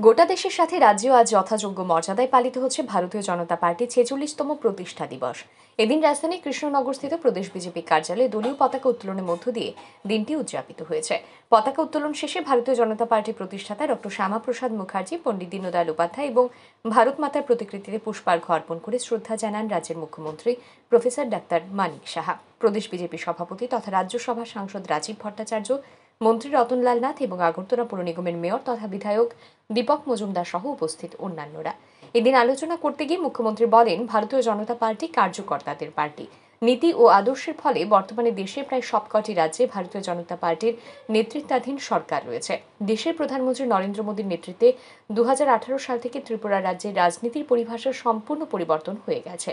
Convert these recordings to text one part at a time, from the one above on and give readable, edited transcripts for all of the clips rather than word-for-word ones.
গোটা দেশের সাথে রাজ্যেও আজ যথাযোগ্য মর্যাদায় পালিত হচ্ছে ভারতীয় জনতা পার্টির 46তম প্রতিষ্ঠা দিবস। এদিন রাজধানীর কৃষ্ণনগরস্থিত প্রদেশ বিজেপি কার্যালয়ে দলীয় পতাকা উত্তোলনের মধ্য দিয়ে দিনটি উদযাপিত হয়েছে। পতাকা উত্তোলন শেষে ভারতীয় জনতা পার্টির প্রতিষ্ঠাতা ডক্টর শ্যামাপ্রসাদ মুখার্জি, পণ্ডিত দীনদয়াল উপাধ্যায় এবং ভারত মাতার প্রতিকৃতিতে পুষ্পার্ঘ্য অর্পণ করে শ্রদ্ধা জানান রাজ্যের মুখ্যমন্ত্রী প্রফেসর ডাক্তার মানিক সাহা, প্রদেশ বিজেপি সভাপতি তথা রাজ্যসভার সাংসদ রাজীব ভট্টাচার্য, মন্ত্রী রতনলাল নাথ এবং আগরতলা পৌর নিগমের মেয়র তথা বিধায়ক দীপক মজুমদার সহ উপস্থিত অন্যান্যরা। এদিন আলোচনা করতে গিয়ে মুখ্যমন্ত্রী বলেন, ভারতীয় জনতা পার্টি কার্যকর্তাদের পার্টি। নীতি ও আদর্শের ফলে বর্তমানে দেশের প্রায় সবকটি রাজ্যে ভারতীয় জনতা পার্টির নেতৃত্বাধীন সরকার রয়েছে। দেশের প্রধানমন্ত্রী নরেন্দ্র মোদীর নেতৃত্বে 2018 সাল থেকে ত্রিপুরা রাজ্যের রাজনীতির পরিভাষা সম্পূর্ণ পরিবর্তন হয়ে গেছে।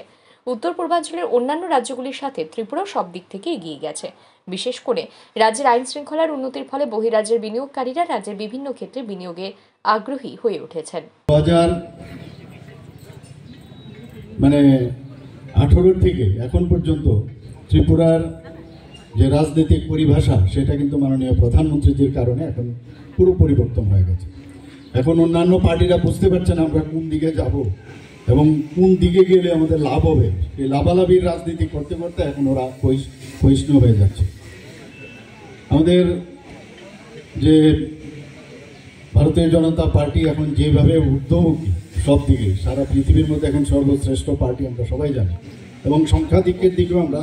উত্তর পূর্বাঞ্চলের অন্যান্য রাজ্যগুলির সাথে ত্রিপুরা সব দিক থেকে এগিয়ে গেছে। বিশেষ করে রাজ্যের আইন শৃঙ্খলার উন্নতির ফলে বহিরাজ্যের বিনিয়োগকারীরা রাজ্যের বিভিন্ন ক্ষেত্রে বিনিয়োগে আগ্রহী হয়ে উঠেছেন। 2018 থেকে এখন পর্যন্ত ত্রিপুরার যে রাজনৈতিক পরিভাষা সেটা কিন্তু মাননীয় প্রধানমন্ত্রীজির কারণে এখন পুরো পরিবর্তন হয়ে গেছে। এখন অন্যান্য পার্টিরা বুঝতে পারছেন আমরা কোন দিকে যাব এবং কোন দিকে গেলে আমাদের লাভ হবে। এই লাভালাভির রাজনীতি করতে করতে এখন ওরা ক্ষয়িষ্ণু হয়ে যাচ্ছে। আমাদের যে ভারতীয় জনতা পার্টি এখন যেভাবে ঊর্ধ্বমুখী সব দিকে, সারা পৃথিবীর মধ্যে এখন সর্বশ্রেষ্ঠ পার্টি আমরা সবাই জানি, এবং সংখ্যাধিক্যের দিকেও আমরা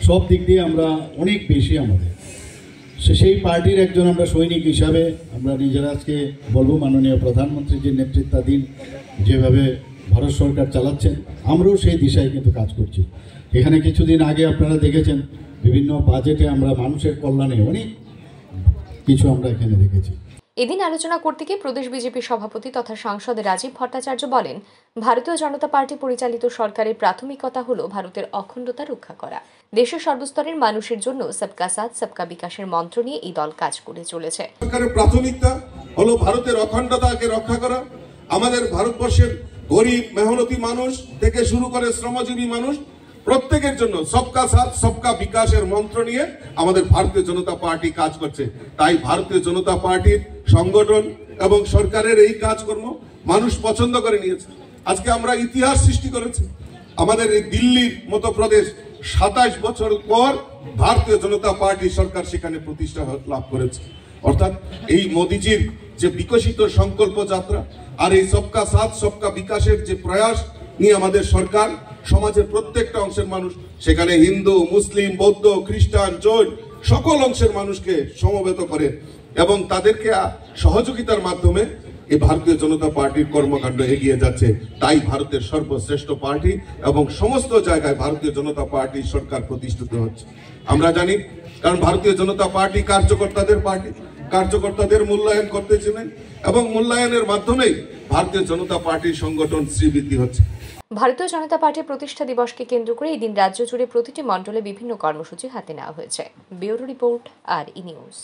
সব দিক দিয়ে আমরা অনেক বেশি। আমাদের সেই পার্টির একজন আমরা সৈনিক হিসাবে আমরা নিজেরা আজকে বলবো, মাননীয় প্রধানমন্ত্রীর নেতৃত্বাধীন যেভাবে ভারত সরকার চালাচ্ছেন আমরাও সেই দিশায় কিন্তু কাজ করছি। এখানে কিছুদিন আগে আপনারা দেখেছেন বিভিন্ন বাজেটে আমরা মানুষের কল্যাণে অনেক কিছু আমরা এখানে দেখেছি। এদিন আলোচনা করতে গিয়ে প্রদেশ বিজেপি সভাপতি তথা সাংসদ রাজীব ভট্টাচার্য বলেন, ভারতীয় জনতা পার্টি পরিচালিত সরকারের প্রাথমিকতা হল ভারতের অখণ্ডতা রক্ষা করা। দেশের সর্বস্তরের মানুষের জন্য সবকা সাথ সবকা বিকাশের মন্ত্র নিয়ে এই দল কাজ করে চলেছে। সরকারের প্রাথমিকতা হলো ভারতের অখণ্ডতাকে রক্ষা করা। আমাদের ভারতবর্ষের গরিব মেহনতি মানুষ থেকে শুরু করে শ্রমজীবী মানুষ প্রত্যেকের জন্য সবকা সাথ সবকা বিকাশের মন্ত্র নিয়ে আমাদের ভারতীয় জনতা পার্টি কাজ করছে। তাই ভারতীয় জনতা পার্টির সংগঠন এবং সরকারের এই কাজকর্ম মানুষ পছন্দ করে নিয়েছে। আজকে আমরা ইতিহাস সৃষ্টি করেছি। আমাদের এই দিল্লির মতো প্রদেশ 27 বছর পর ভারতীয় জনতা পার্টি সরকার সেখানে প্রতিষ্ঠা লাভ করেছে। অর্থাৎ এই মোদিজির যে বিকশিত সংকল্প যাত্রা আর এই সবকা সাথ সবকা বিকাশের যে প্রয়াস নিয়ে আমাদের সরকার সমাজের প্রত্যেকটা অংশের মানুষ, সেখানে হিন্দু, মুসলিম, বৌদ্ধ, খ্রিস্টান, জৈন সকল অংশের মানুষকে সমবেত করে এবং তাদেরকে সহযোগিতার মাধ্যমে এই ভারতীয় জনতা পার্টির কর্মকাণ্ড এগিয়ে যাচ্ছে। তাই ভারতের সর্বশ্রেষ্ঠ পার্টি এবং সমস্ত জায়গায় ভারতীয় জনতা পার্টি সরকার প্রতিষ্ঠিত হচ্ছে। আমরা জানি, কারণ ভারতীয় জনতা পার্টি কার্যকর্তাদের পার্টি, কার্যকর্তাদের মূল্যায়ন করতেছিলেন এবং মূল্যায়নের মাধ্যমেই ভারতীয় জনতা পার্টির সংগঠন শ্রীবৃদ্ধি হচ্ছে। ভারতীয় জনতা পার্টির প্রতিষ্ঠা দিবসকে কেন্দ্র করে এই দিন রাজ্য জুড়ে প্রতিটি মণ্ডলে বিভিন্ন কর্মসূচি হাতে নেওয়া হয়েছে। ব্যুরো রিপোর্ট, আর ই নিউজ।